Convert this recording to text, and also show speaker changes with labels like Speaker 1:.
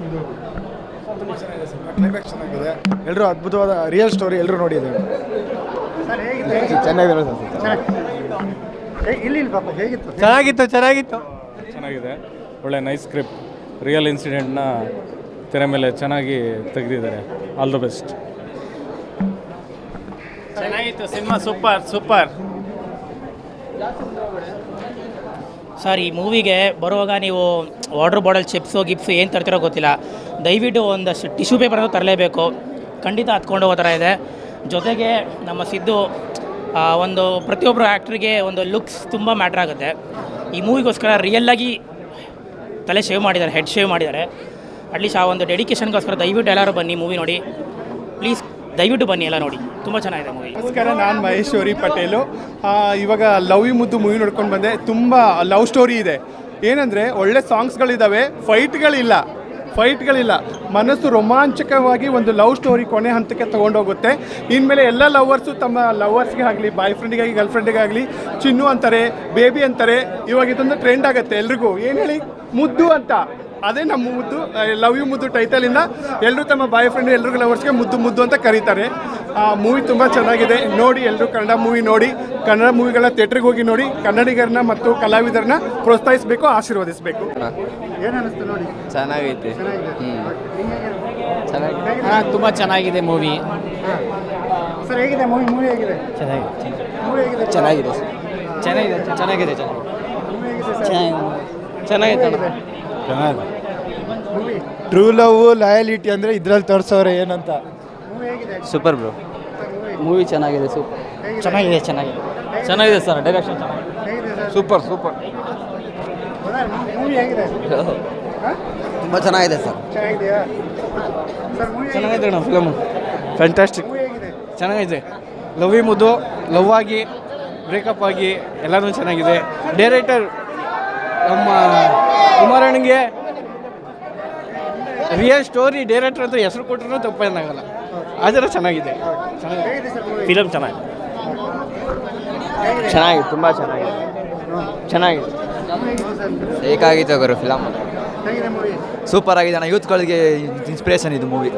Speaker 1: ತುಂಬ ಚೆನ್ನಾಗಿದೆ cinema, climax ಚೆನ್ನಾಗಿದೆ. ಎಲ್ಲರೂ ಅದ್ಭುತವಾದ ರಿಯಲ್ ಸ್ಟೋರಿ ಎಲ್ಲರೂ ನೋಡಿದ್ದಾರೆ. ಚೆನ್ನಾಗಿದೆ
Speaker 2: ಚೆನ್ನಾಗಿದೆ. ಒಳ್ಳೆ ನೈಸ್ ಸ್ಕ್ರಿಪ್ಟ್, ರಿಯಲ್ ಇನ್ಸಿಡೆಂಟ್ನ ತೆರೆ ಮೇಲೆ ಚೆನ್ನಾಗಿ ತೆಗೆದಿದ್ದಾರೆ. All the best.
Speaker 3: ಚೆನ್ನಾಗಿತ್ತು ಸಿನಿಮಾ, ಸೂಪರ್.
Speaker 4: ಸರ್, ಈ ಮೂವಿಗೆ ಬರುವಾಗ ನೀವು ವಾಟರ್ ಬಾಟಲ್, ಚಿಪ್ಸು ಗಿಪ್ಸು ಏನು ತರ್ತಿರೋ ಗೊತ್ತಿಲ್ಲ. ದಯವಿಟ್ಟು ಒಂದಷ್ಟು ಟಿಶ್ಯೂ ಪೇಪರ್ ಅಂತ ತರಲೇಬೇಕು. ಖಂಡಿತ ಹತ್ಕೊಂಡು ಹೋಗೋ ಥರ ಇದೆ. ಜೊತೆಗೆ ನಮ್ಮ ಸಿದ್ದು ಒಂದು ಪ್ರತಿಯೊಬ್ಬರು ಆ್ಯಕ್ಟ್ರಿಗೆ ಒಂದು ಲುಕ್ಸ್ ತುಂಬ ಮ್ಯಾಟ್ರ್ ಆಗುತ್ತೆ. ಈ ಮೂವಿಗೋಸ್ಕರ ರಿಯಲ್ಲಾಗಿ ತಲೆ ಶೇವ್ ಮಾಡಿದ್ದಾರೆ, ಹೆಡ್ ಶೇವ್ ಮಾಡಿದ್ದಾರೆ. ಅಟ್ಲೀಸ್ಟ್ ಆ ಒಂದು ಡೆಡಿಕೇಶನ್ಗೋಸ್ಕರ ದಯವಿಟ್ಟು ಎಲ್ಲರೂ ಬನ್ನಿ, ಮೂವಿ ನೋಡಿ ಪ್ಲೀಸ್. ದಯವಿಟ್ಟು ಬನ್ನಿ, ಎಲ್ಲ ನೋಡಿ, ತುಂಬ ಚೆನ್ನಾಗಿದೆ ಮೂವಿ.
Speaker 5: ನಮಸ್ಕಾರ, ನಾನು ಮಹೇಶ್ವರಿ ಪಟೇಲು. ಇವಾಗ ಲವ್ ಯು ಮುದ್ದು ಮೂವಿ ನೋಡ್ಕೊಂಡು ಬಂದೆ. ತುಂಬ ಲವ್ ಸ್ಟೋರಿ ಇದೆ. ಏನಂದರೆ ಒಳ್ಳೆ ಸಾಂಗ್ಸ್ಗಳಿದ್ದಾವೆ, ಫೈಟ್ಗಳಿಲ್ಲ. ಮನಸ್ಸು ರೋಮಾಂಚಕವಾಗಿ ಒಂದು ಲವ್ ಸ್ಟೋರಿ ಕೊನೆ ಹಂತಕ್ಕೆ ತೊಗೊಂಡೋಗುತ್ತೆ. ಇನ್ಮೇಲೆ ಎಲ್ಲ ಲವರ್ಸು ತಮ್ಮ ಲವರ್ಸ್ಗೆ ಆಗಲಿ, ಬಾಯ್ ಫ್ರೆಂಡಿಗಾಗಿ, ಗರ್ಲ್ ಫ್ರೆಂಡಿಗಾಗಲಿ ಚಿನ್ನು ಅಂತಾರೆ, ಬೇಬಿ ಅಂತಾರೆ. ಇವಾಗ ಇದೊಂದು ಟ್ರೆಂಡ್ ಆಗುತ್ತೆ ಎಲ್ರಿಗೂ. ಏನು ಹೇಳಿ, ಮುದ್ದು ಅಂತ. ಅದೇ ನಮ್ಮ ಮುದ್ದು, ಲವ್ ಯು ಮುದ್ದು ಟೈಟಲಿಂದ ಎಲ್ಲರೂ ತಮ್ಮ ಬಾಯ್ ಫ್ರೆಂಡ್, ಎಲ್ರಿಗೂ ಲವರ್ಸ್ಗೆ ಮುದ್ದು ಅಂತ ಕರೀತಾರೆ. ಮೂವಿ ತುಂಬ ಚೆನ್ನಾಗಿದೆ, ನೋಡಿ ಎಲ್ಲರೂ ಕನ್ನಡ ಮೂವಿ ನೋಡಿ. ಕನ್ನಡ ಮೂವಿಗಳ ಥಿಯೇಟ್ರಿಗೆ ಹೋಗಿ ನೋಡಿ. ಕನ್ನಡಿಗರನ್ನ ಮತ್ತು ಕಲಾವಿದರನ್ನ ಪ್ರೋತ್ಸಾಹಿಸಬೇಕು, ಆಶೀರ್ವದಿಸಬೇಕು.
Speaker 6: ಚೆನ್ನಾಗೈತೆ.
Speaker 4: ತುಂಬ ಚೆನ್ನಾಗಿದೆ ಮೂವಿ.
Speaker 1: ಸರ್ ಹೇಗಿದೆ ಮೂವಿ ಹೇಗಿದೆ?
Speaker 6: ಚೆನ್ನಾಗಿದೆ.
Speaker 1: ಟ್ರೂ ಲವ್, ಲಾಯಲಿಟಿ ಅಂದರೆ ಇದ್ರಲ್ಲಿ ತೋರಿಸೋರೆ ಏನಂತ.
Speaker 6: Super bro. ಮೂವಿ ಚೆನ್ನಾಗಿದೆ. ಚೆನ್ನಾಗಿದೆ ಸರ್. Direction
Speaker 1: super.
Speaker 6: ತುಂಬ ಚೆನ್ನಾಗಿದೆ ಸರ್.
Speaker 5: ಚೆನ್ನಾಗಿದೆ ಅಣ್ಣ ಫಿಲಮು, ಫ್ಯಾಂಟಾಸ್ಟಿಕ್. ಚೆನ್ನಾಗಿದೆ. ಲವ್ ಯು ಮುದ್ದು, ಲವ್ ಆಗಿ ಬ್ರೇಕಪ್ ಆಗಿ ಎಲ್ಲನೂ ಚೆನ್ನಾಗಿದೆ. ಡೈರೆಕ್ಟರ್ ನಮ್ಮ ಕುಮಾರಣ್ಣಗೆ ರಿಯಲ್ ಸ್ಟೋರಿ ಡೈರೆಕ್ಟರ್ ಅಂತ ಹೆಸರು ಕೊಟ್ಟರು ತಪ್ಪೇನಾಗಲ್ಲ. ಆದರೆ ಚೆನ್ನಾಗಿದೆ.
Speaker 3: ಫಿಲಮ್ ಚೆನ್ನಾಗಿದೆ.
Speaker 6: ತುಂಬ ಚೆನ್ನಾಗಿದೆ. ಬೇಕಾಗಿತ್ತು ಗುರು ಫಿಲಮ್. ಸೂಪರ್ ಆಗಿದೆ ಅಣ್ಣ. ಯೂತ್ಗಳಿಗೆ ಇನ್ಸ್ಪಿರೇಷನ್ ಇದು ಮೂವಿ.